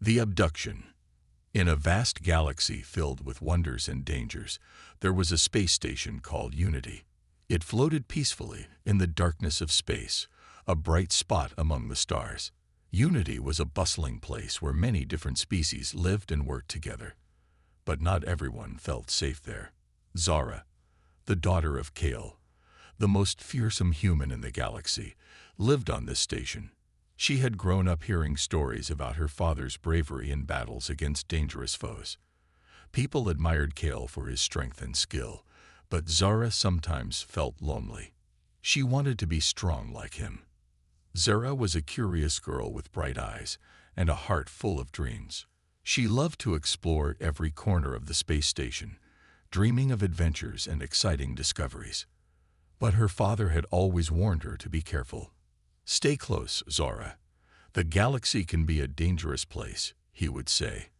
The abduction. In a vast galaxy filled with wonders and dangers, there was a space station called Unity. It floated peacefully in the darkness of space, a bright spot among the stars. Unity was a bustling place where many different species lived and worked together. But not everyone felt safe there. Zara, the daughter of Kale, the most fearsome human in the galaxy, lived on this station. She had grown up hearing stories about her father's bravery in battles against dangerous foes. People admired Kale for his strength and skill, but Zara sometimes felt lonely. She wanted to be strong like him. Zara was a curious girl with bright eyes and a heart full of dreams. She loved to explore every corner of the space station, dreaming of adventures and exciting discoveries. But her father had always warned her to be careful. "Stay close, Zara. The galaxy can be a dangerous place," he would say.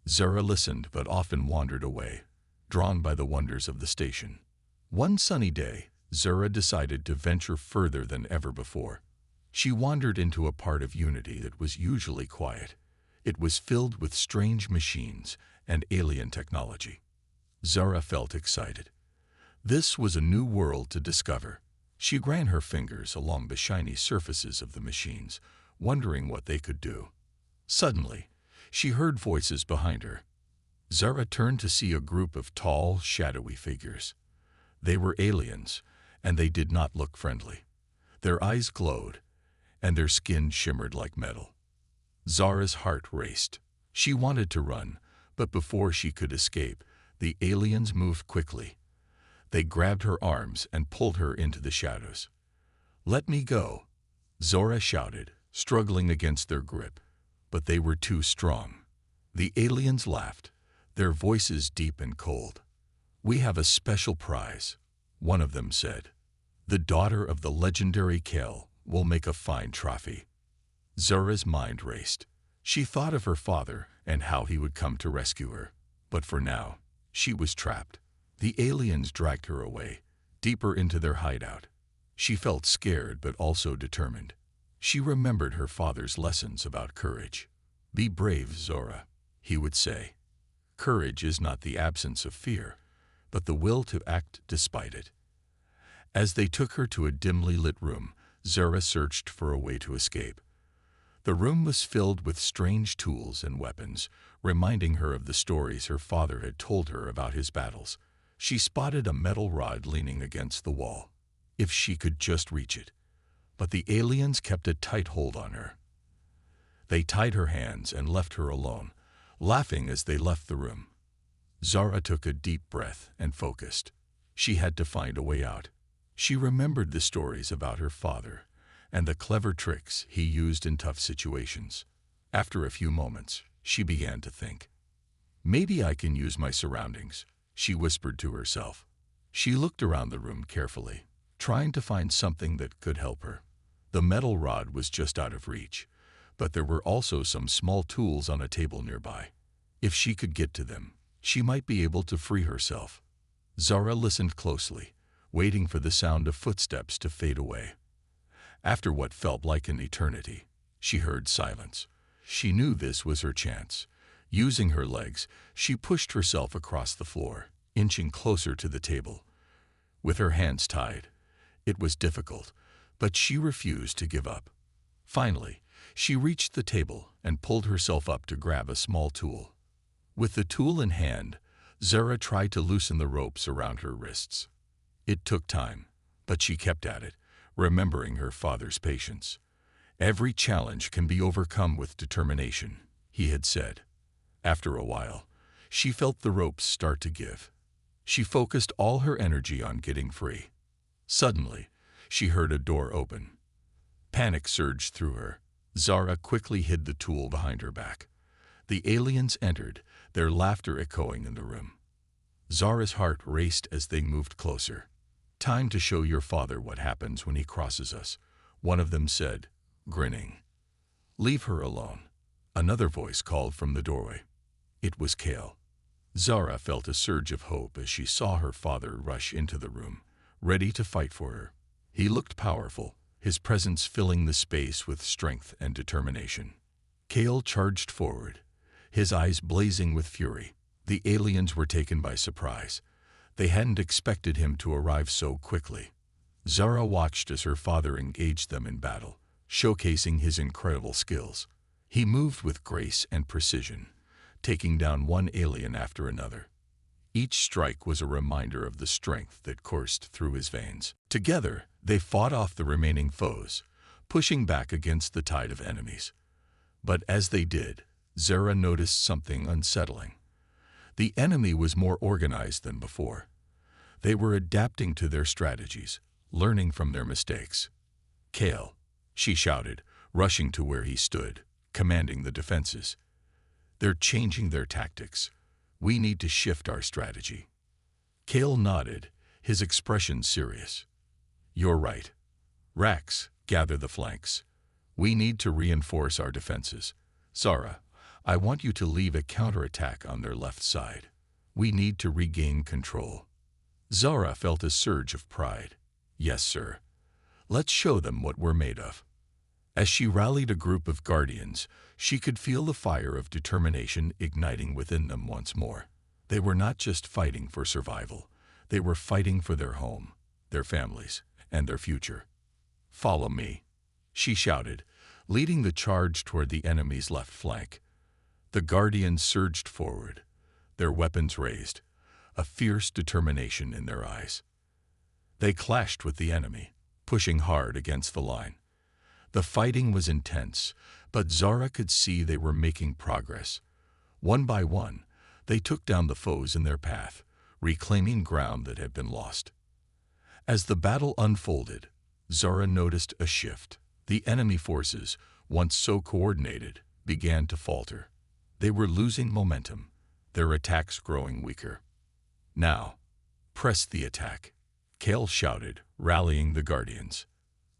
Zara listened but often wandered away, drawn by the wonders of the station. One sunny day, Zara decided to venture further than ever before. She wandered into a part of Unity that was usually quiet. It was filled with strange machines and alien technology. Zara felt excited. This was a new world to discover. She ran her fingers along the shiny surfaces of the machines, wondering what they could do. Suddenly, she heard voices behind her. Zara turned to see a group of tall, shadowy figures. They were aliens, and they did not look friendly. Their eyes glowed, and their skin shimmered like metal. Zara's heart raced. She wanted to run, but before she could escape, the aliens moved quickly. They grabbed her arms and pulled her into the shadows. "Let me go," Zara shouted, struggling against their grip, but they were too strong. The aliens laughed, their voices deep and cold. "We have a special prize," one of them said. "The daughter of the legendary Kale will make a fine trophy." Zara's mind raced. She thought of her father and how he would come to rescue her. But for now, she was trapped. The aliens dragged her away, deeper into their hideout. She felt scared but also determined. She remembered her father's lessons about courage. "Be brave, Zora," he would say. "Courage is not the absence of fear, but the will to act despite it." As they took her to a dimly lit room, Zara searched for a way to escape. The room was filled with strange tools and weapons, reminding her of the stories her father had told her about his battles. She spotted a metal rod leaning against the wall. If she could just reach it. But the aliens kept a tight hold on her. They tied her hands and left her alone, laughing as they left the room. Zara took a deep breath and focused. She had to find a way out. She remembered the stories about her father and the clever tricks he used in tough situations. After a few moments, she began to think. "Maybe I can use my surroundings," she whispered to herself. She looked around the room carefully, trying to find something that could help her. The metal rod was just out of reach, but there were also some small tools on a table nearby. If she could get to them, she might be able to free herself. Zara listened closely, waiting for the sound of footsteps to fade away. After what felt like an eternity, she heard silence. She knew this was her chance. Using her legs, she pushed herself across the floor, inching closer to the table. With her hands tied, it was difficult, but she refused to give up. Finally, she reached the table and pulled herself up to grab a small tool. With the tool in hand, Zara tried to loosen the ropes around her wrists. It took time, but she kept at it, remembering her father's patience. "Every challenge can be overcome with determination," he had said. After a while, she felt the ropes start to give. She focused all her energy on getting free. Suddenly, she heard a door open. Panic surged through her. Zara quickly hid the tool behind her back. The aliens entered, their laughter echoing in the room. Zara's heart raced as they moved closer. "Time to show your father what happens when he crosses us," one of them said, grinning. "Leave her alone," another voice called from the doorway. It was Kale. Zara felt a surge of hope as she saw her father rush into the room, ready to fight for her. He looked powerful, his presence filling the space with strength and determination. Kale charged forward, his eyes blazing with fury. The aliens were taken by surprise. They hadn't expected him to arrive so quickly. Zara watched as her father engaged them in battle, showcasing his incredible skills. He moved with grace and precision, taking down one alien after another. Each strike was a reminder of the strength that coursed through his veins. Together, they fought off the remaining foes, pushing back against the tide of enemies. But as they did, Zara noticed something unsettling. The enemy was more organized than before. They were adapting to their strategies, learning from their mistakes. "Kale," she shouted, rushing to where he stood, commanding the defenses. "They're changing their tactics. We need to shift our strategy." Kale nodded, his expression serious. "You're right. Rax, gather the flanks. We need to reinforce our defenses. Zara, I want you to lead a counterattack on their left side. We need to regain control." Zara felt a surge of pride. "Yes, sir. Let's show them what we're made of." As she rallied a group of guardians, she could feel the fire of determination igniting within them once more. They were not just fighting for survival. They were fighting for their home, their families, and their future. "Follow me," she shouted, leading the charge toward the enemy's left flank. The guardians surged forward, their weapons raised, a fierce determination in their eyes. They clashed with the enemy, pushing hard against the line. The fighting was intense, but Zara could see they were making progress. One by one, they took down the foes in their path, reclaiming ground that had been lost. As the battle unfolded, Zara noticed a shift. The enemy forces, once so coordinated, began to falter. They were losing momentum, their attacks growing weaker. "Now, press the attack," Kale shouted, rallying the guardians.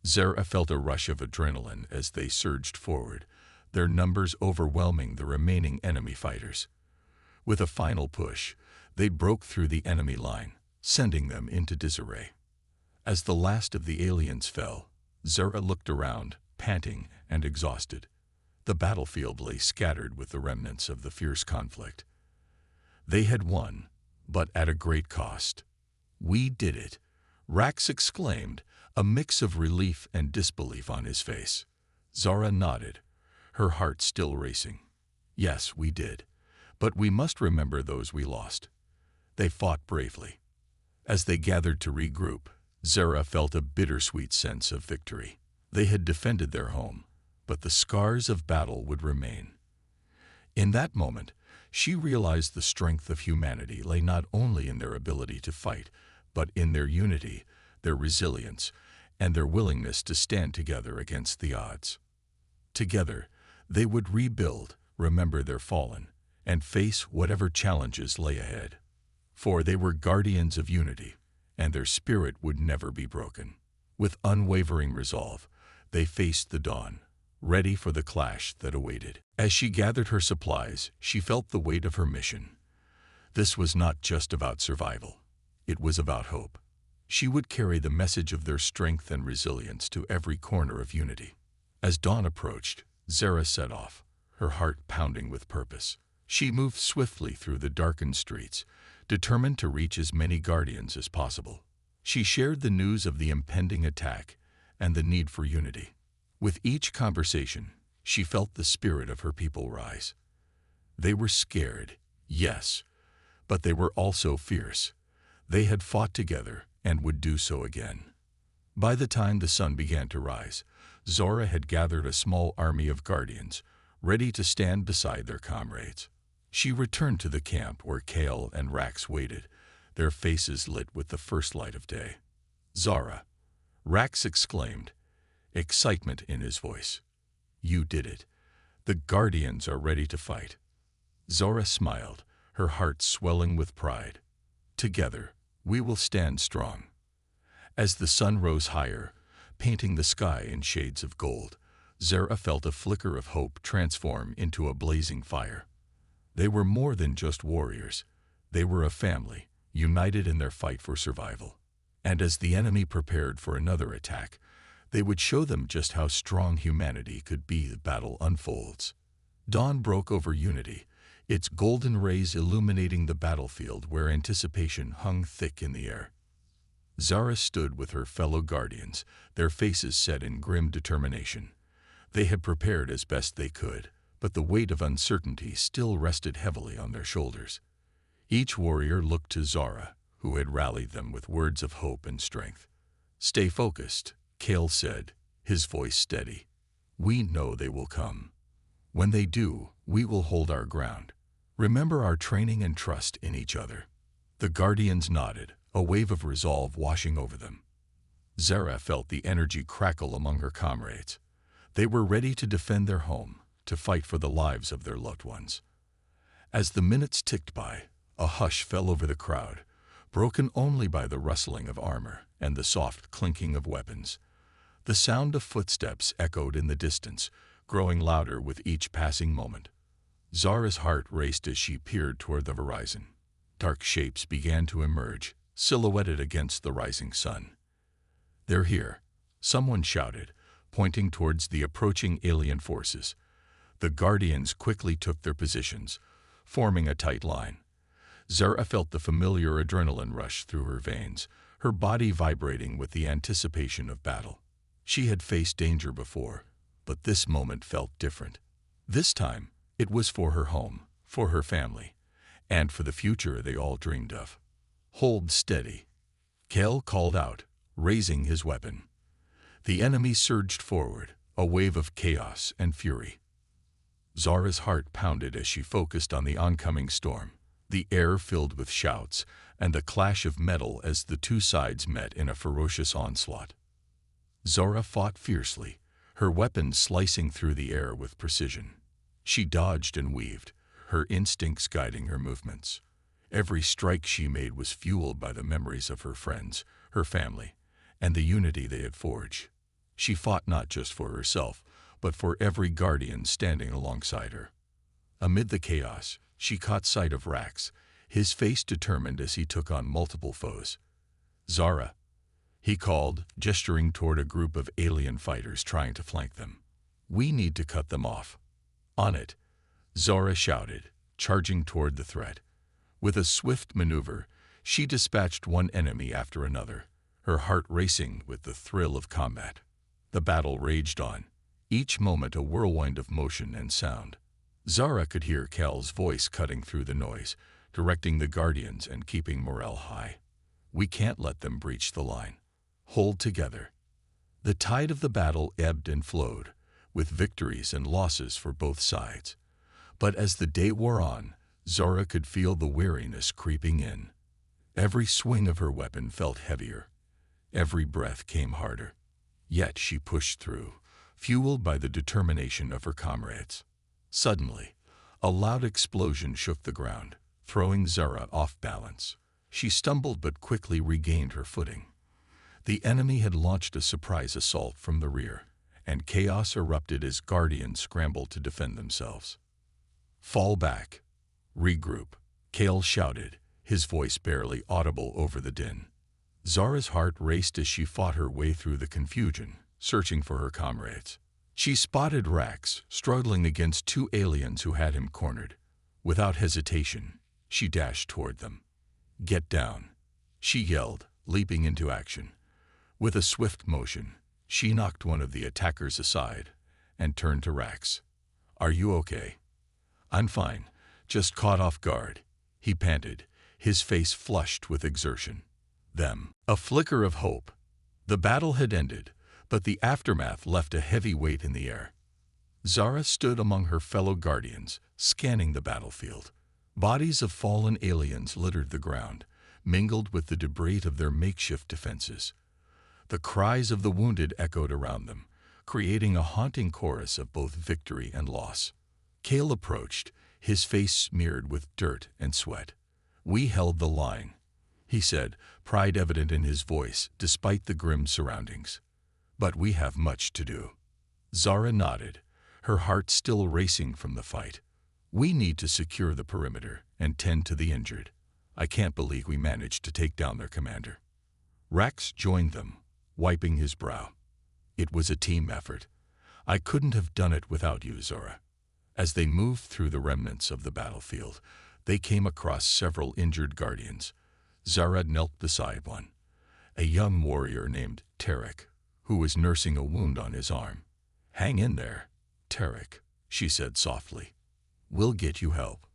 Zara felt a rush of adrenaline as they surged forward, their numbers overwhelming the remaining enemy fighters. With a final push, they broke through the enemy line, sending them into disarray. As the last of the aliens fell, Zara looked around, panting and exhausted. The battlefield lay scattered with the remnants of the fierce conflict. They had won, but at a great cost. "We did it," Rax exclaimed, a mix of relief and disbelief on his face. Zara nodded, her heart still racing. "Yes, we did. But we must remember those we lost. They fought bravely." As they gathered to regroup, Zara felt a bittersweet sense of victory. They had defended their home, but the scars of battle would remain. In that moment, she realized the strength of humanity lay not only in their ability to fight, but in their unity, their resilience, and their willingness to stand together against the odds. Together, they would rebuild, remember their fallen, and face whatever challenges lay ahead. For they were guardians of unity, and their spirit would never be broken. With unwavering resolve, they faced the dawn, ready for the clash that awaited. As she gathered her supplies, she felt the weight of her mission. This was not just about survival. It was about hope. She would carry the message of their strength and resilience to every corner of unity. As dawn approached, Zara set off, her heart pounding with purpose. She moved swiftly through the darkened streets, determined to reach as many guardians as possible. She shared the news of the impending attack and the need for unity. With each conversation, she felt the spirit of her people rise. They were scared, yes, but they were also fierce. They had fought together and would do so again. By the time the sun began to rise, Zora had gathered a small army of guardians, ready to stand beside their comrades. She returned to the camp where Kale and Rax waited, their faces lit with the first light of day. "Zara," Rax exclaimed, excitement in his voice. "You did it. The guardians are ready to fight." Zora smiled, her heart swelling with pride. "Together, we will stand strong." As the sun rose higher, painting the sky in shades of gold, Zara felt a flicker of hope transform into a blazing fire. They were more than just warriors. They were a family, united in their fight for survival. And as the enemy prepared for another attack, they would show them just how strong humanity could be as the battle unfolds. Dawn broke over Unity, its golden rays illuminating the battlefield where anticipation hung thick in the air. Zara stood with her fellow guardians, their faces set in grim determination. They had prepared as best they could, but the weight of uncertainty still rested heavily on their shoulders. Each warrior looked to Zara, who had rallied them with words of hope and strength. "Stay focused," Kale said, his voice steady. "We know they will come. When they do, we will hold our ground. Remember our training and trust in each other." The guardians nodded, a wave of resolve washing over them. Zara felt the energy crackle among her comrades. They were ready to defend their home, to fight for the lives of their loved ones. As the minutes ticked by, a hush fell over the crowd, broken only by the rustling of armor and the soft clinking of weapons. The sound of footsteps echoed in the distance, growing louder with each passing moment. Zara's heart raced as she peered toward the horizon. Dark shapes began to emerge, silhouetted against the rising sun. "They're here," someone shouted, pointing towards the approaching alien forces. The guardians quickly took their positions, forming a tight line. Zara felt the familiar adrenaline rush through her veins, her body vibrating with the anticipation of battle. She had faced danger before, but this moment felt different. This time, it was for her home, for her family, and for the future they all dreamed of. "Hold steady," Kel called out, raising his weapon. The enemy surged forward, a wave of chaos and fury. Zara's heart pounded as she focused on the oncoming storm, the air filled with shouts and the clash of metal as the two sides met in a ferocious onslaught. Zara fought fiercely, her weapon slicing through the air with precision. She dodged and weaved, her instincts guiding her movements. Every strike she made was fueled by the memories of her friends, her family, and the unity they had forged. She fought not just for herself, but for every guardian standing alongside her. Amid the chaos, she caught sight of Rax, his face determined as he took on multiple foes. "Zara," he called, gesturing toward a group of alien fighters trying to flank them. "We need to cut them off." "On it," Zara shouted, charging toward the threat. With a swift maneuver, she dispatched one enemy after another, her heart racing with the thrill of combat. The battle raged on, each moment a whirlwind of motion and sound. Zara could hear Kel's voice cutting through the noise, directing the guardians and keeping morale high. "We can't let them breach the line. Hold together." The tide of the battle ebbed and flowed, with victories and losses for both sides. But as the day wore on, Zara could feel the weariness creeping in. Every swing of her weapon felt heavier. Every breath came harder. Yet she pushed through, fueled by the determination of her comrades. Suddenly, a loud explosion shook the ground, throwing Zara off balance. She stumbled but quickly regained her footing. The enemy had launched a surprise assault from the rear, and chaos erupted as guardians scrambled to defend themselves. "Fall back. Regroup," Kale shouted, his voice barely audible over the din. Zara's heart raced as she fought her way through the confusion, searching for her comrades. She spotted Rax, struggling against two aliens who had him cornered. Without hesitation, she dashed toward them. "Get down," she yelled, leaping into action. With a swift motion, she knocked one of the attackers aside and turned to Rax. "Are you okay?" "I'm fine, just caught off guard," he panted, his face flushed with exertion. A flicker of hope. The battle had ended, but the aftermath left a heavy weight in the air. Zara stood among her fellow guardians, scanning the battlefield. Bodies of fallen aliens littered the ground, mingled with the debris of their makeshift defenses. The cries of the wounded echoed around them, creating a haunting chorus of both victory and loss. Kale approached, his face smeared with dirt and sweat. "We held the line," he said, pride evident in his voice despite the grim surroundings. "But we have much to do." Zara nodded, her heart still racing from the fight. "We need to secure the perimeter and tend to the injured. I can't believe we managed to take down their commander." Rax joined them, wiping his brow. "It was a team effort. I couldn't have done it without you, Zara." As they moved through the remnants of the battlefield, they came across several injured guardians. Zara knelt beside one, a young warrior named Tarek, who was nursing a wound on his arm. "Hang in there, Tarek," she said softly. "We'll get you help."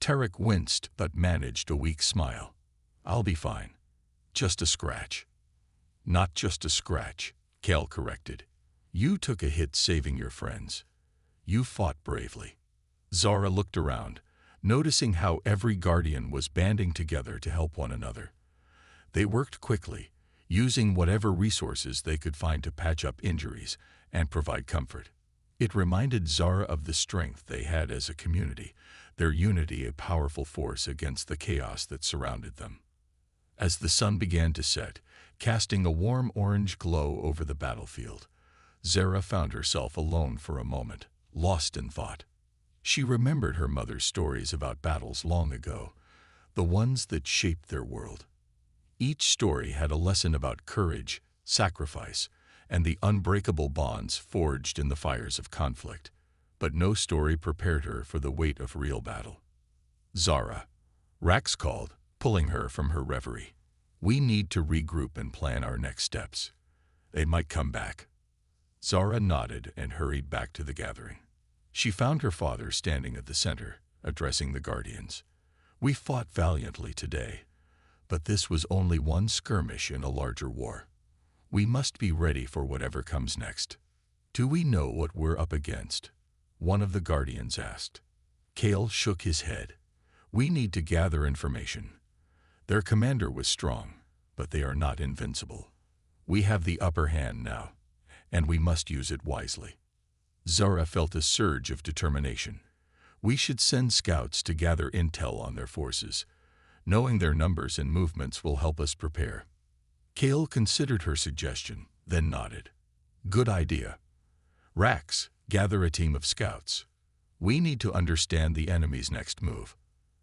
Tarek winced but managed a weak smile. "I'll be fine. Just a scratch." "Not just a scratch," Kale corrected. "You took a hit saving your friends. You fought bravely." Zara looked around, noticing how every guardian was banding together to help one another. They worked quickly, using whatever resources they could find to patch up injuries and provide comfort. It reminded Zara of the strength they had as a community, their unity a powerful force against the chaos that surrounded them. As the sun began to set, casting a warm orange glow over the battlefield, Zara found herself alone for a moment, lost in thought. She remembered her mother's stories about battles long ago, the ones that shaped their world. Each story had a lesson about courage, sacrifice, and the unbreakable bonds forged in the fires of conflict, but no story prepared her for the weight of real battle. "Zara," Rax called, pulling her from her reverie. "We need to regroup and plan our next steps. They might come back." Zara nodded and hurried back to the gathering. She found her father standing at the center, addressing the guardians. "We fought valiantly today, but this was only one skirmish in a larger war. We must be ready for whatever comes next." "Do we know what we're up against?" one of the guardians asked. Kale shook his head. "We need to gather information. Their commander was strong, but they are not invincible. We have the upper hand now, and we must use it wisely." Zara felt a surge of determination. "We should send scouts to gather intel on their forces. Knowing their numbers and movements will help us prepare." Kale considered her suggestion, then nodded. "Good idea. Rax, gather a team of scouts. We need to understand the enemy's next move."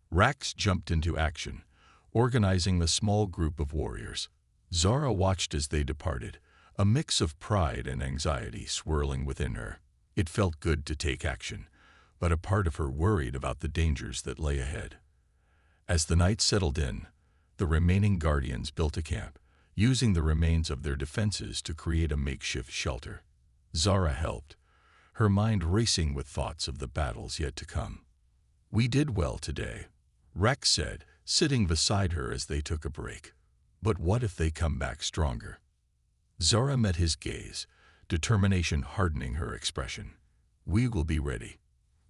Rax jumped into action, organizing a small group of warriors. Zara watched as they departed, a mix of pride and anxiety swirling within her. It felt good to take action, but a part of her worried about the dangers that lay ahead. As the night settled in, the remaining guardians built a camp, using the remains of their defenses to create a makeshift shelter. Zara helped, her mind racing with thoughts of the battles yet to come. "We did well today," Rex said, sitting beside her as they took a break. "But what if they come back stronger?" Zara met his gaze, determination hardening her expression. "We will be ready.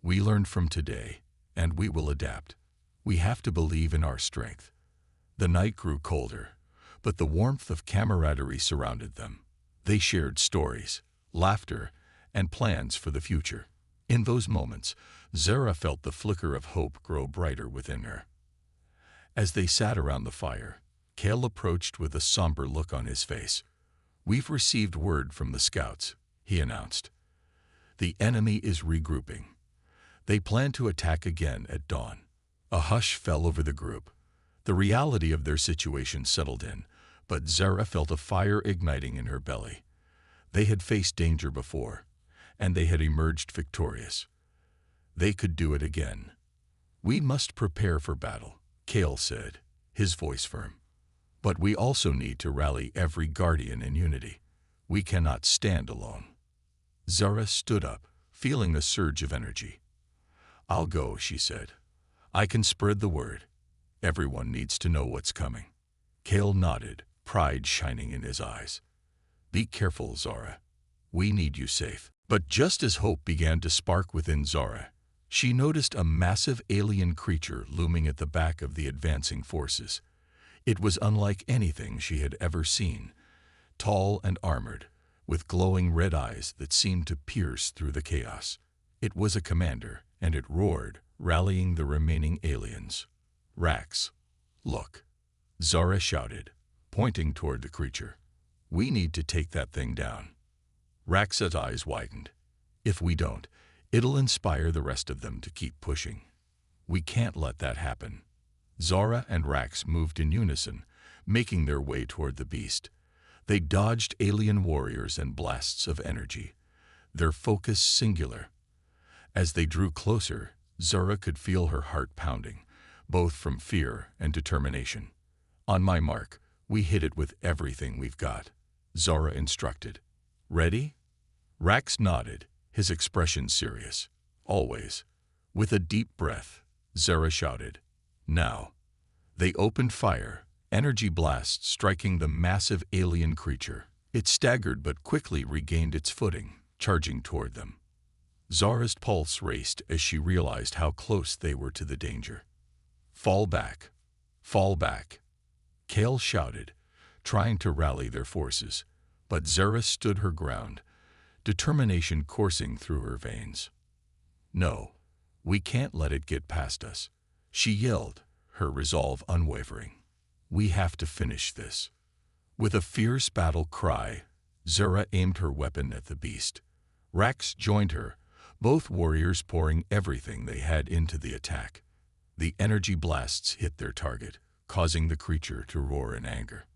We learned from today, and we will adapt. We have to believe in our strength." The night grew colder, but the warmth of camaraderie surrounded them. They shared stories, laughter, and plans for the future. In those moments, Zara felt the flicker of hope grow brighter within her. As they sat around the fire, Kale approached with a somber look on his face. "We've received word from the scouts," he announced. "The enemy is regrouping. They plan to attack again at dawn." A hush fell over the group. The reality of their situation settled in, but Zara felt a fire igniting in her belly. They had faced danger before, and they had emerged victorious. They could do it again. "We must prepare for battle," Kale said, his voice firm. "But we also need to rally every guardian in unity. We cannot stand alone." Zara stood up, feeling a surge of energy. "I'll go," she said. "I can spread the word. Everyone needs to know what's coming." Kale nodded, pride shining in his eyes. "Be careful, Zara. We need you safe." But just as hope began to spark within Zara, she noticed a massive alien creature looming at the back of the advancing forces. It was unlike anything she had ever seen, tall and armored, with glowing red eyes that seemed to pierce through the chaos. It was a commander, and it roared, rallying the remaining aliens. "Rax, look," Zara shouted, pointing toward the creature. "We need to take that thing down." Rax's eyes widened. "If we don't, it'll inspire the rest of them to keep pushing. We can't let that happen." Zara and Rax moved in unison, making their way toward the beast. They dodged alien warriors and blasts of energy, their focus singular. As they drew closer, Zara could feel her heart pounding, both from fear and determination. "On my mark, we hit it with everything we've got," Zara instructed. "Ready?" Rax nodded, his expression serious. "Always." With a deep breath, Zara shouted, "Now." They opened fire, energy blasts striking the massive alien creature. It staggered but quickly regained its footing, charging toward them. Zara's pulse raced as she realized how close they were to the danger. "Fall back! Fall back!" Kale shouted, trying to rally their forces, but Zara stood her ground, determination coursing through her veins. "No, we can't let it get past us," she yelled, her resolve unwavering. "We have to finish this." With a fierce battle cry, Zara aimed her weapon at the beast. Rax joined her, both warriors pouring everything they had into the attack. The energy blasts hit their target, causing the creature to roar in anger.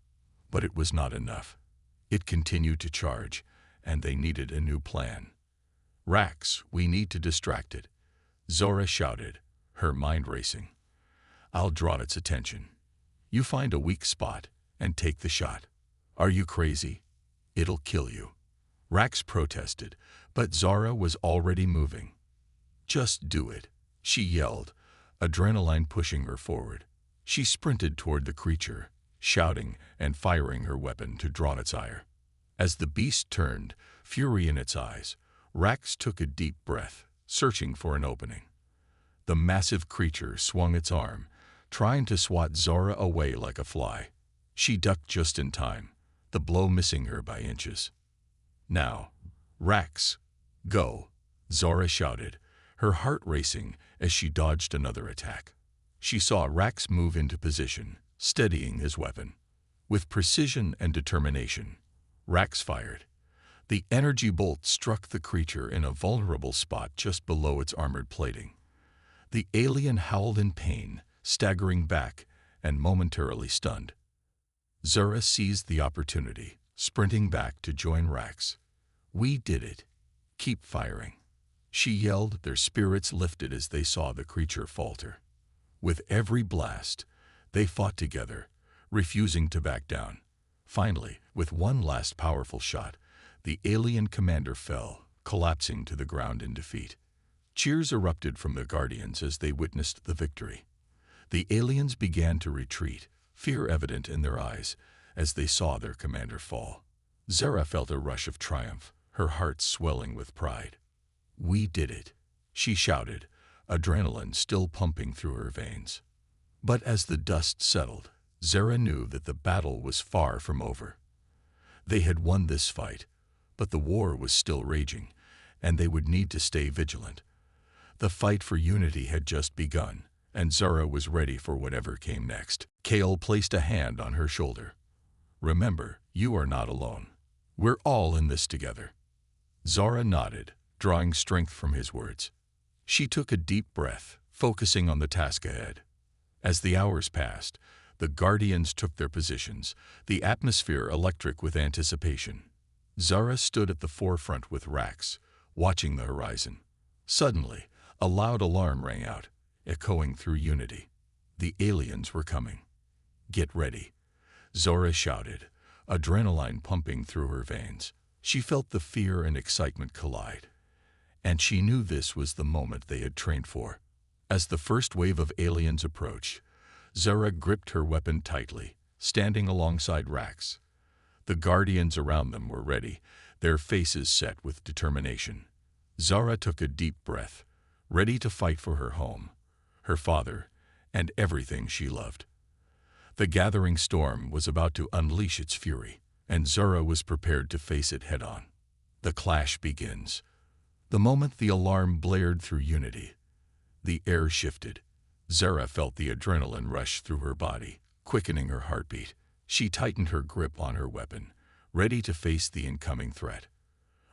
But it was not enough. It continued to charge, and they needed a new plan. "Rax, we need to distract it," Zora shouted, her mind racing. "I'll draw its attention. You find a weak spot and take the shot." "Are you crazy? It'll kill you," Rax protested, but Zara was already moving. "Just do it," she yelled, adrenaline pushing her forward. She sprinted toward the creature, shouting and firing her weapon to draw its ire. As the beast turned, fury in its eyes, Rax took a deep breath, searching for an opening. The massive creature swung its arm, trying to swat Zora away like a fly. She ducked just in time, the blow missing her by inches. "Now, Rax, go," Zora shouted, her heart racing as she dodged another attack. She saw Rax move into position, steadying his weapon. With precision and determination, Rax fired. The energy bolt struck the creature in a vulnerable spot just below its armored plating. The alien howled in pain, staggering back and momentarily stunned. Zara seized the opportunity, sprinting back to join Rax. "We did it. Keep firing," she yelled, their spirits lifted as they saw the creature falter. With every blast, they fought together, refusing to back down. Finally, with one last powerful shot, the alien commander fell, collapsing to the ground in defeat. Cheers erupted from the Guardians as they witnessed the victory. The aliens began to retreat, fear evident in their eyes, as they saw their commander fall. Zara felt a rush of triumph, her heart swelling with pride. "We did it," she shouted, adrenaline still pumping through her veins. But as the dust settled, Zara knew that the battle was far from over. They had won this fight, but the war was still raging, and they would need to stay vigilant. The fight for unity had just begun, and Zara was ready for whatever came next. Kale placed a hand on her shoulder. "Remember, you are not alone. We're all in this together." Zara nodded, drawing strength from his words. She took a deep breath, focusing on the task ahead. As the hours passed, the Guardians took their positions, the atmosphere electric with anticipation. Zara stood at the forefront with Rax, watching the horizon. Suddenly, a loud alarm rang out, echoing through Unity. The aliens were coming. "Get ready," Zora shouted, adrenaline pumping through her veins. She felt the fear and excitement collide, and she knew this was the moment they had trained for. As the first wave of aliens approached, Zara gripped her weapon tightly, standing alongside Rax. The Guardians around them were ready, their faces set with determination. Zara took a deep breath, ready to fight for her home, her father, and everything she loved. The gathering storm was about to unleash its fury, and Zara was prepared to face it head-on. The clash begins. The moment the alarm blared through Unity, the air shifted. Zara felt the adrenaline rush through her body, quickening her heartbeat. She tightened her grip on her weapon, ready to face the incoming threat.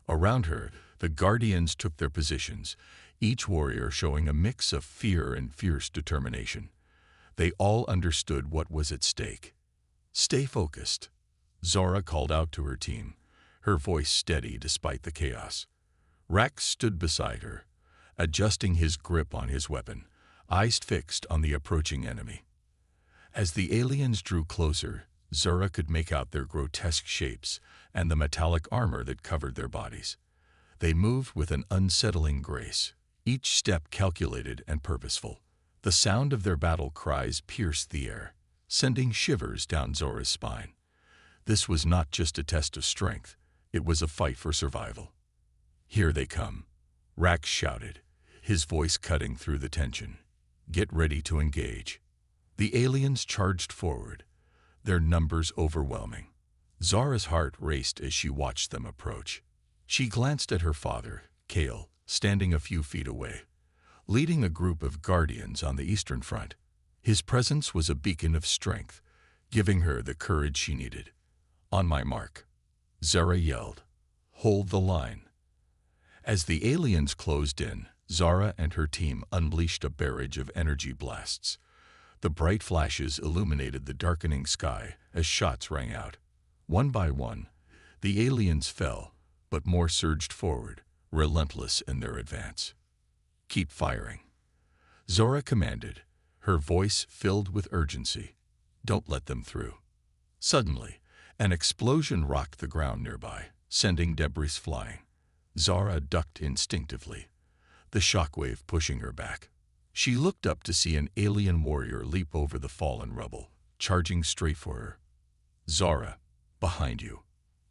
Around her, the Guardians took their positions, each warrior showing a mix of fear and fierce determination. They all understood what was at stake. "Stay focused," Zora called out to her team, her voice steady despite the chaos. Rax stood beside her, adjusting his grip on his weapon, eyes fixed on the approaching enemy. As the aliens drew closer, Zura could make out their grotesque shapes and the metallic armor that covered their bodies. They moved with an unsettling grace, each step calculated and purposeful. The sound of their battle cries pierced the air, sending shivers down Zora's spine. This was not just a test of strength, it was a fight for survival. "Here they come," Rax shouted, his voice cutting through the tension. "Get ready to engage." The aliens charged forward, their numbers overwhelming. Zora's heart raced as she watched them approach. She glanced at her father, Kale, standing a few feet away, leading a group of guardians on the eastern front. His presence was a beacon of strength, giving her the courage she needed. "On my mark," Zora yelled. "Hold the line." As the aliens closed in, Zora and her team unleashed a barrage of energy blasts. The bright flashes illuminated the darkening sky as shots rang out. One by one, the aliens fell, but more surged forward, relentless in their advance. "Keep firing," Zora commanded, her voice filled with urgency. "Don't let them through." Suddenly, an explosion rocked the ground nearby, sending debris flying. Zora ducked instinctively, the shockwave pushing her back. She looked up to see an alien warrior leap over the fallen rubble, charging straight for her. "Zora, behind you,"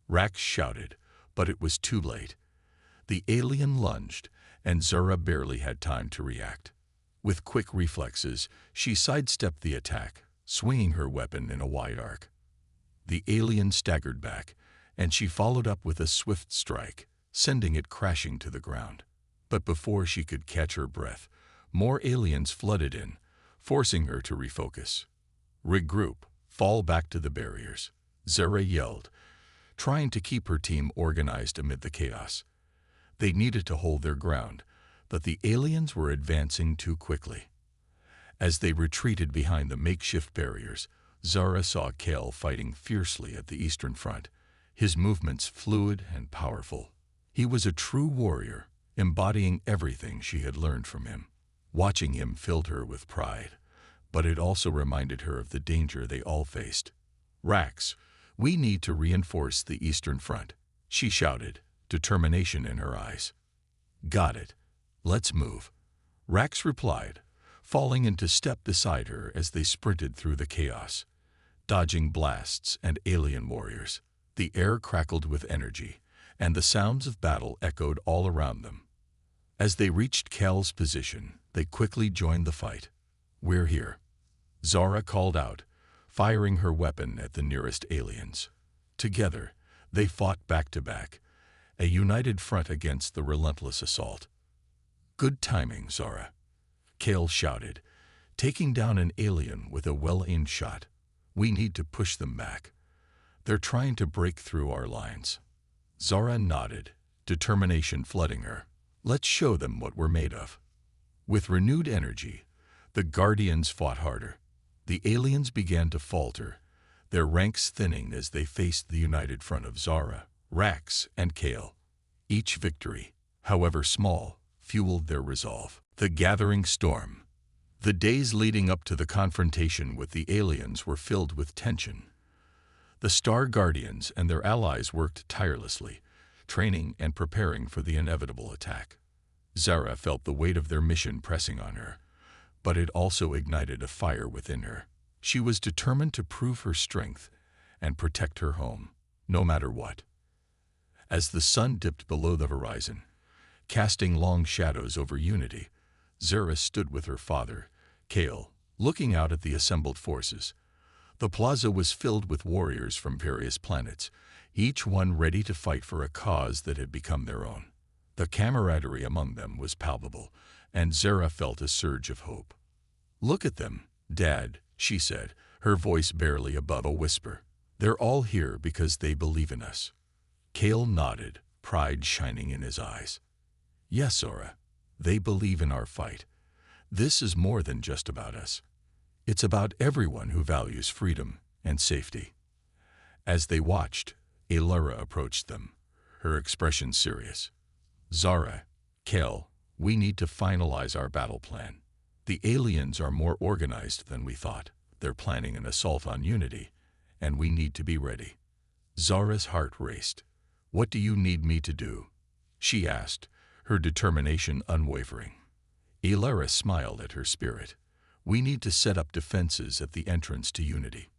Rax shouted, but it was too late. The alien lunged, and Zora barely had time to react. With quick reflexes, she sidestepped the attack, swinging her weapon in a wide arc. The alien staggered back, and she followed up with a swift strike, sending it crashing to the ground. But before she could catch her breath, more aliens flooded in, forcing her to refocus. "Regroup, fall back to the barriers," Zora yelled, trying to keep her team organized amid the chaos. They needed to hold their ground, but the aliens were advancing too quickly. As they retreated behind the makeshift barriers, Zora saw Kale fighting fiercely at the eastern front, his movements fluid and powerful. He was a true warrior, embodying everything she had learned from him. Watching him filled her with pride, but it also reminded her of the danger they all faced. "Rax, we need to reinforce the eastern front," she shouted, determination in her eyes. "Got it. Let's move," Rax replied, falling into step beside her as they sprinted through the chaos, dodging blasts and alien warriors. The air crackled with energy, and the sounds of battle echoed all around them. As they reached Kel's position, they quickly joined the fight. "We're here," Zora called out, firing her weapon at the nearest aliens. Together, they fought back to back, a united front against the relentless assault. "Good timing, Zora," Kale shouted, taking down an alien with a well-aimed shot. "We need to push them back. They're trying to break through our lines." Zora nodded, determination flooding her. "Let's show them what we're made of." With renewed energy, the Guardians fought harder. The aliens began to falter, their ranks thinning as they faced the united front of Zora, Rax, and Kale. Each victory, however small, fueled their resolve. The gathering storm. The days leading up to the confrontation with the aliens were filled with tension. The Star Guardians and their allies worked tirelessly, training and preparing for the inevitable attack. Zara felt the weight of their mission pressing on her, but it also ignited a fire within her. She was determined to prove her strength and protect her home, no matter what. As the sun dipped below the horizon, casting long shadows over Unity, Zara stood with her father, Kale, looking out at the assembled forces. The plaza was filled with warriors from various planets, each one ready to fight for a cause that had become their own. The camaraderie among them was palpable, and Zara felt a surge of hope. "Look at them, Dad," she said, her voice barely above a whisper. "They're all here because they believe in us." Kale nodded, pride shining in his eyes. "Yes, Zora, they believe in our fight. This is more than just about us. It's about everyone who values freedom and safety." As they watched, Allura approached them, her expression serious. "Zara, Kale, We need to finalize our battle plan. The aliens are more organized than we thought. They're planning an assault on Unity, and we need to be ready." Zara's heart raced. "What do you need me to do?" she asked, her determination unwavering. Elara smiled at her spirit. "We need to set up defenses at the entrance to Unity.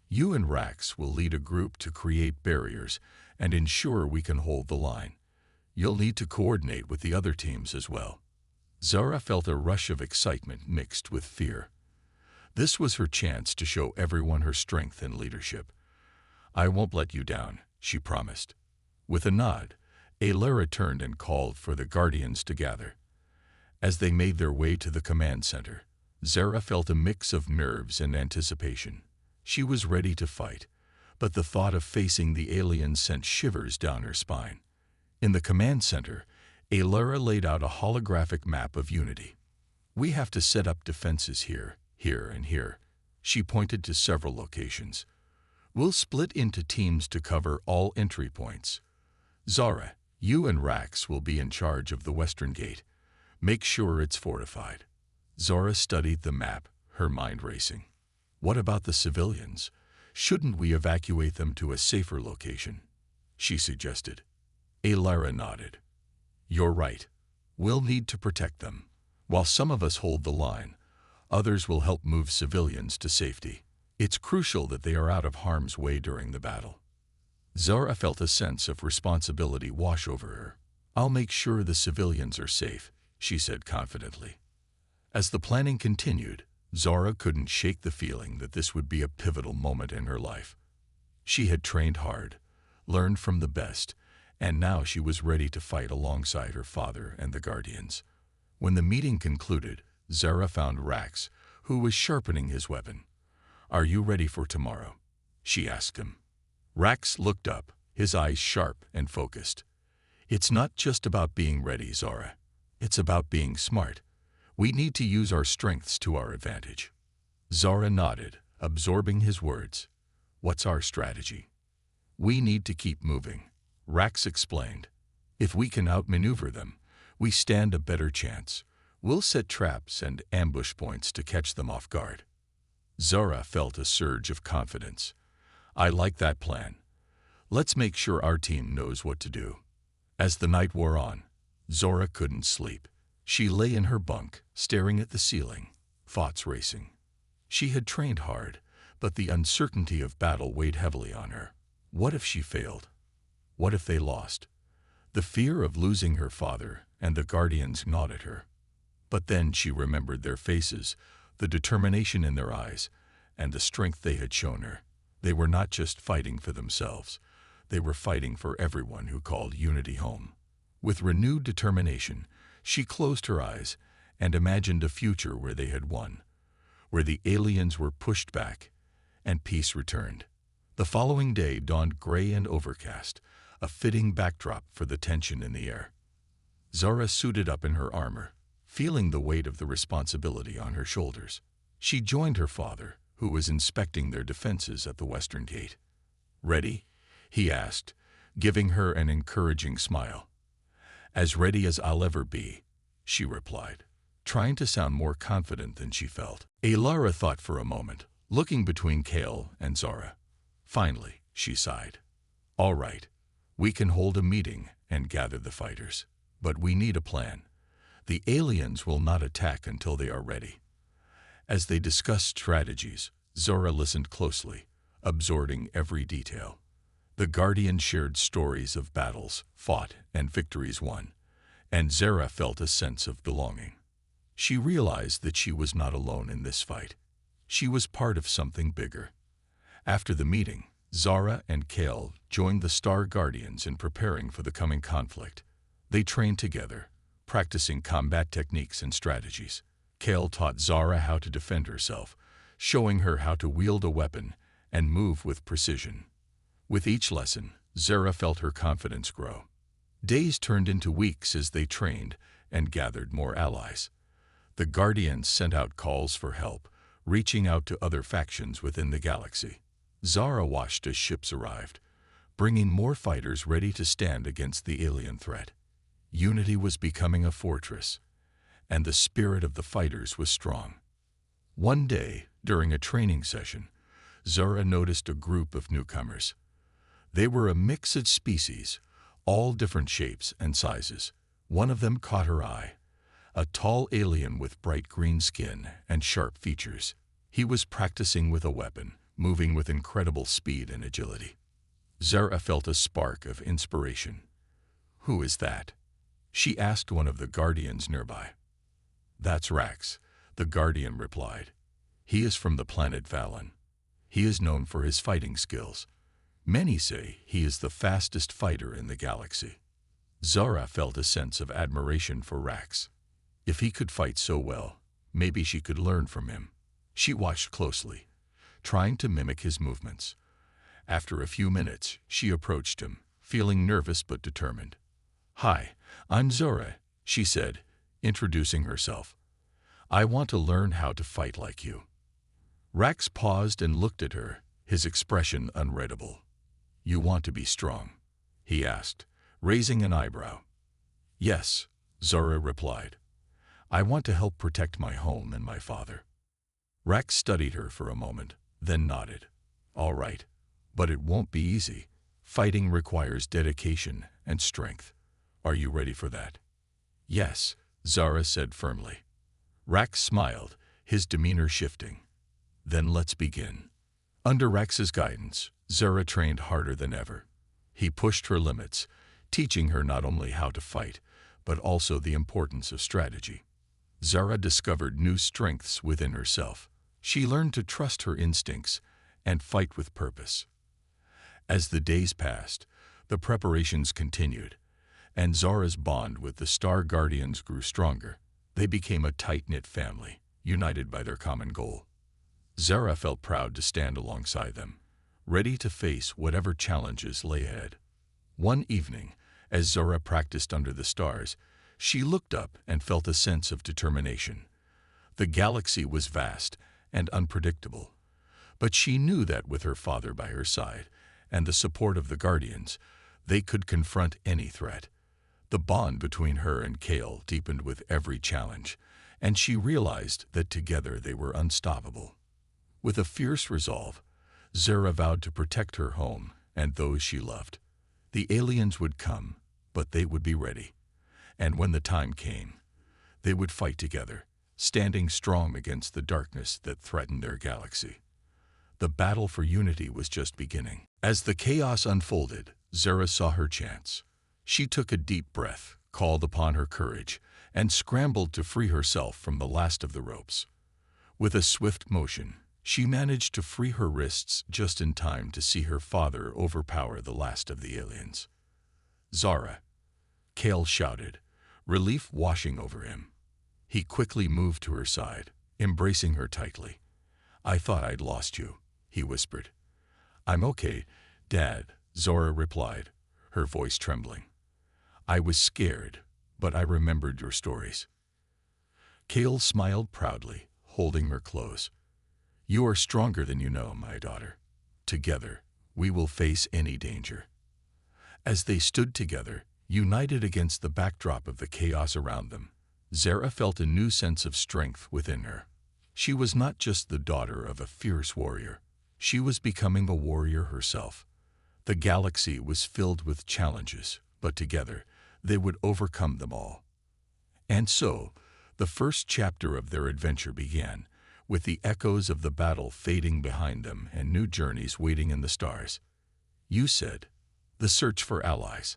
You and Rax will lead a group to create barriers and ensure we can hold the line. You'll need to coordinate with the other teams as well." Zara felt a rush of excitement mixed with fear. This was her chance to show everyone her strength and leadership. "I won't let you down," she promised. With a nod, Elara turned and called for the Guardians to gather. As they made their way to the command center, Zara felt a mix of nerves and anticipation. She was ready to fight, but the thought of facing the aliens sent shivers down her spine. In the command center, Elara laid out a holographic map of Unity. "We have to set up defenses here, here, and here." She pointed to several locations. "We'll split into teams to cover all entry points. Zara, you and Rax will be in charge of the western gate. Make sure it's fortified." Zara studied the map, her mind racing. "What about the civilians? Shouldn't we evacuate them to a safer location?" she suggested. Elara nodded. "You're right. We'll need to protect them. While some of us hold the line, others will help move civilians to safety. It's crucial that they are out of harm's way during the battle." Zara felt a sense of responsibility wash over her. "I'll make sure the civilians are safe," she said confidently. As the planning continued, Zara couldn't shake the feeling that this would be a pivotal moment in her life. She had trained hard, learned from the best, and now she was ready to fight alongside her father and the Guardians. When the meeting concluded, Zara found Rax, who was sharpening his weapon. "Are you ready for tomorrow?" she asked him. Rax looked up, his eyes sharp and focused. "It's not just about being ready, Zara. It's about being smart. We need to use our strengths to our advantage." Zara nodded, absorbing his words. "What's our strategy?" "We need to keep moving," Rax explained. "If we can outmaneuver them, we stand a better chance. We'll set traps and ambush points to catch them off guard." Zara felt a surge of confidence. "I like that plan. Let's make sure our team knows what to do." As the night wore on, Zara couldn't sleep. She lay in her bunk, staring at the ceiling, thoughts racing. She had trained hard, but the uncertainty of battle weighed heavily on her. What if she failed? What if they lost? The fear of losing her father and the Guardians gnawed at her. But then she remembered their faces, the determination in their eyes, and the strength they had shown her. They were not just fighting for themselves. They were fighting for everyone who called Unity home. With renewed determination, she closed her eyes and imagined a future where they had won, where the aliens were pushed back, and peace returned. The following day dawned gray and overcast, a fitting backdrop for the tension in the air. Zara suited up in her armor, feeling the weight of the responsibility on her shoulders. She joined her father, who was inspecting their defenses at the western gate. "Ready?" he asked, giving her an encouraging smile. "As ready as I'll ever be," she replied, trying to sound more confident than she felt. Elara thought for a moment, looking between Kale and Zara. Finally, she sighed. "All right, we can hold a meeting and gather the fighters. But we need a plan. The aliens will not attack until they are ready." As they discussed strategies, Zara listened closely, absorbing every detail. The Guardians shared stories of battles fought and victories won, and Zara felt a sense of belonging. She realized that she was not alone in this fight. She was part of something bigger. After the meeting, Zara and Kale joined the Star Guardians in preparing for the coming conflict. They trained together, practicing combat techniques and strategies. Kale taught Zara how to defend herself, showing her how to wield a weapon and move with precision. With each lesson, Zara felt her confidence grow. Days turned into weeks as they trained and gathered more allies. The Guardians sent out calls for help, reaching out to other factions within the galaxy. Zara watched as ships arrived, bringing more fighters ready to stand against the alien threat. Unity was becoming a fortress, and the spirit of the fighters was strong. One day, during a training session, Zara noticed a group of newcomers. They were a mixed species, all different shapes and sizes. One of them caught her eye, a tall alien with bright green skin and sharp features. He was practicing with a weapon, moving with incredible speed and agility. Zara felt a spark of inspiration. "Who is that?" she asked one of the guardians nearby. "That's Rax," the guardian replied. "He is from the planet Valen. He is known for his fighting skills. Many say he is the fastest fighter in the galaxy." Zara felt a sense of admiration for Rax. If he could fight so well, maybe she could learn from him. She watched closely, trying to mimic his movements. After a few minutes, she approached him, feeling nervous but determined. "Hi, I'm Zara," she said, introducing herself. "I want to learn how to fight like you." Rax paused and looked at her, his expression unreadable. "You want to be strong?" he asked, raising an eyebrow. "Yes," Zara replied. "I want to help protect my home and my father." Rax studied her for a moment, then nodded. "All right, but it won't be easy. Fighting requires dedication and strength. Are you ready for that?" "Yes," Zara said firmly. Rax smiled, his demeanor shifting. "Then let's begin." Under Rax's guidance, Zara trained harder than ever. He pushed her limits, teaching her not only how to fight, but also the importance of strategy. Zara discovered new strengths within herself. She learned to trust her instincts and fight with purpose. As the days passed, the preparations continued, and Zara's bond with the Star Guardians grew stronger. They became a tight-knit family, united by their common goal. Zara felt proud to stand alongside them, ready to face whatever challenges lay ahead. One evening, as Zara practiced under the stars, she looked up and felt a sense of determination. The galaxy was vast and unpredictable, but she knew that with her father by her side and the support of the Guardians, they could confront any threat. The bond between her and Kale deepened with every challenge, and she realized that together they were unstoppable. With a fierce resolve, Zara vowed to protect her home and those she loved. The aliens would come, but they would be ready. And when the time came, they would fight together, standing strong against the darkness that threatened their galaxy. The battle for unity was just beginning. As the chaos unfolded, Zara saw her chance. She took a deep breath, called upon her courage, and scrambled to free herself from the last of the ropes. With a swift motion, she managed to free her wrists just in time to see her father overpower the last of the aliens. "Zara!" Kale shouted, relief washing over him. He quickly moved to her side, embracing her tightly. "I thought I'd lost you," he whispered. "I'm okay, Dad," Zara replied, her voice trembling. "I was scared, but I remembered your stories." Kale smiled proudly, holding her close. "You are stronger than you know, my daughter. Together, we will face any danger." As they stood together, united against the backdrop of the chaos around them, Zara felt a new sense of strength within her. She was not just the daughter of a fierce warrior. She was becoming a warrior herself. The galaxy was filled with challenges, but together, they would overcome them all. And so, the first chapter of their adventure began, with the echoes of the battle fading behind them and new journeys waiting in the stars. You said, the search for allies.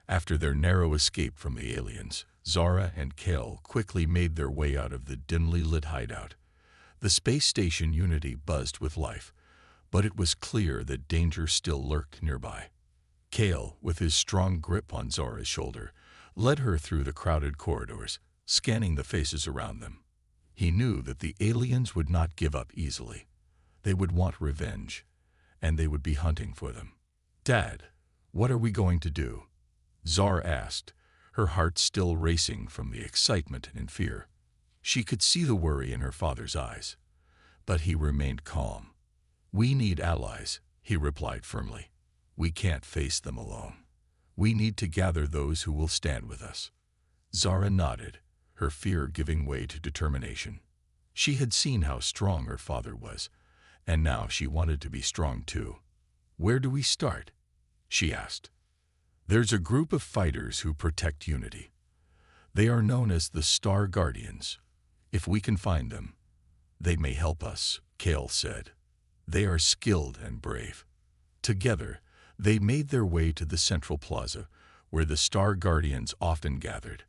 After their narrow escape from the aliens, Zara and Kale quickly made their way out of the dimly lit hideout. The space station Unity buzzed with life, but it was clear that danger still lurked nearby. Kale, with his strong grip on Zara's shoulder, led her through the crowded corridors, scanning the faces around them. He knew that the aliens would not give up easily. They would want revenge, and they would be hunting for them. "Dad, what are we going to do?" Zara asked, her heart still racing from the excitement and fear. She could see the worry in her father's eyes, but he remained calm. "We need allies," he replied firmly. "We can't face them alone. We need to gather those who will stand with us." Zara nodded, her fear giving way to determination. She had seen how strong her father was, and now she wanted to be strong too. "Where do we start?" she asked. "There's a group of fighters who protect Unity. They are known as the Star Guardians. If we can find them, they may help us," Kale said. "They are skilled and brave." Together, they made their way to the central plaza, where the Star Guardians often gathered.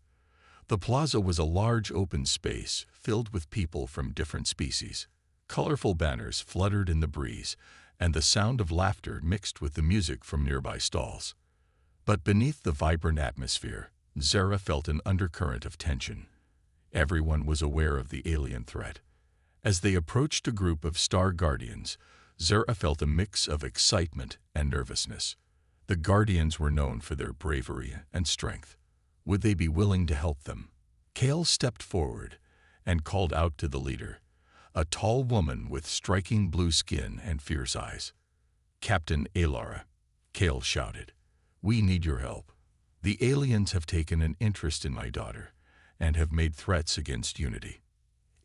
The plaza was a large open space filled with people from different species. Colorful banners fluttered in the breeze, and the sound of laughter mixed with the music from nearby stalls. But beneath the vibrant atmosphere, Zara felt an undercurrent of tension. Everyone was aware of the alien threat. As they approached a group of Star Guardians, Zara felt a mix of excitement and nervousness. The Guardians were known for their bravery and strength. Would they be willing to help them? Kale stepped forward and called out to the leader, a tall woman with striking blue skin and fierce eyes. "Captain Alara," Kale shouted, "we need your help. The aliens have taken an interest in my daughter and have made threats against Unity."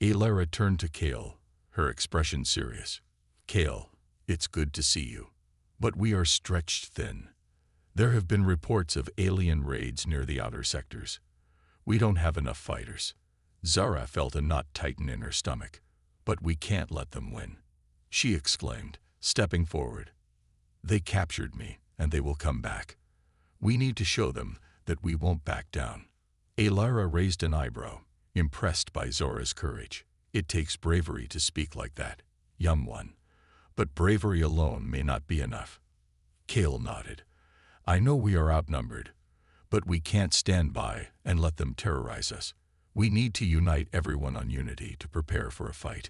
Alara turned to Kale, her expression serious. "Kale, it's good to see you, but we are stretched thin. There have been reports of alien raids near the outer sectors. We don't have enough fighters." Zara felt a knot tighten in her stomach. "But we can't let them win," she exclaimed, stepping forward. "They captured me, and they will come back. We need to show them that we won't back down." Alara raised an eyebrow, impressed by Zora's courage. "It takes bravery to speak like that, young one. But bravery alone may not be enough." Kale nodded. "I know we are outnumbered, but we can't stand by and let them terrorize us. We need to unite everyone on Unity to prepare for a fight."